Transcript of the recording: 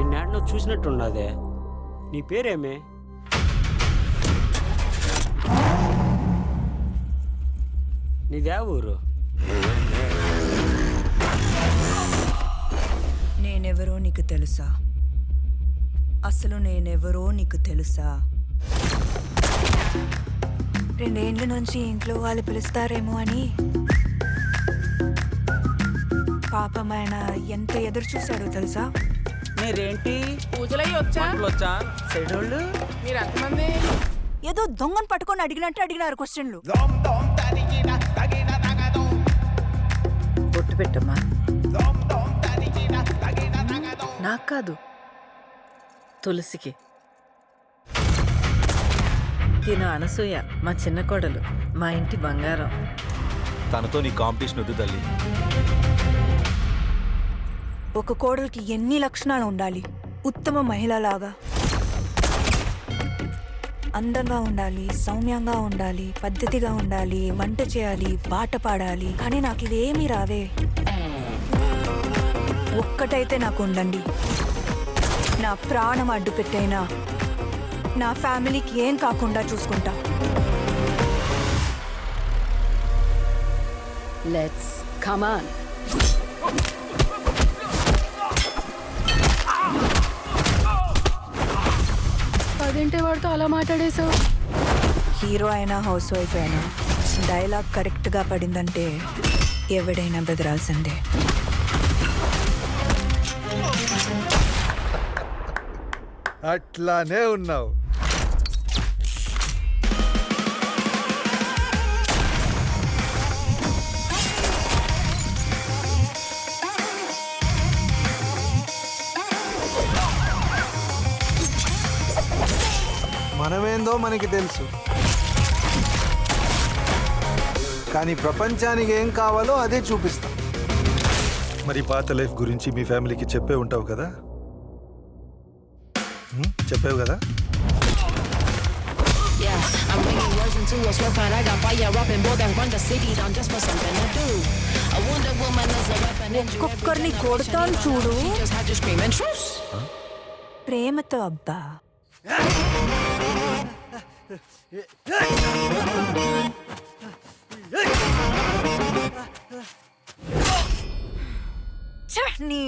నిన్నేడనో చూసినట్టున్నదే. నీ పేరేమే? నీదే ఊరు? నేనెవరో నీకు తెలుసా? అసలు నేనెవరో నీకు తెలుసా? 2 ఏండ్ల నుంచి ఇంట్లో వాళ్ళు పిలుస్తారేమో అని పాపం ఆయన ఎంత ఎదురు చూశాడో తెలుసా? మీరేంటి పూజలయ్యి వచ్చా చెడోళ్ళు? మీరు ఎంతమంది? ఏదో దొంగను పట్టుకొని అడిగినట్టు అడిగినారు క్వశ్చన్లు. బొట్టు పెట్టమ్మా. నాకు కాదు, తులసికి. తిన అనసూయ, మా చిన్న కోడలు, మా ఇంటి బంగారం. తనతో నీ కాంపిటీషన్ వద్దు తల్లి. ఒక కోడలికి ఎన్ని లక్షణాలు ఉండాలి? ఉత్తమ మహిళలాగా అందంగా ఉండాలి, సౌమ్యంగా ఉండాలి, పద్ధతిగా ఉండాలి, వంట చేయాలి, పాట పాడాలి. కానీ నాకు ఇవేమీ రావే. ఒక్కటైతే నాకు ఉండండి. నా ప్రాణం అడ్డు పెట్టైనా నా ఫ్యామిలీకి ఏం కాకుండా చూసుకుంటా. Let's come on. అదేంటి వాడితో అలా మాట్లాడేశావు? హీరో అయినా హౌస్ వైఫ్ అయినా డైలాగ్ కరెక్ట్గా పడిందంటే ఎవడైనా బెదరాల్సిందే. అట్లానే ఉన్నావు. మనమేందో మనకి తెలుసు, కానీ ప్రపంచానికి ఏం కావాలో అదే చూపిస్తాం. మరి పాత లైఫ్ గురించి మీ ఫ్యామిలీకి చెప్పే ఉంటావు కదా? చెప్పావు కదా? ఒక్కొక్కరిని కొడతాను చూడు ప్రేమతో. అబ్బా ఛ, నీ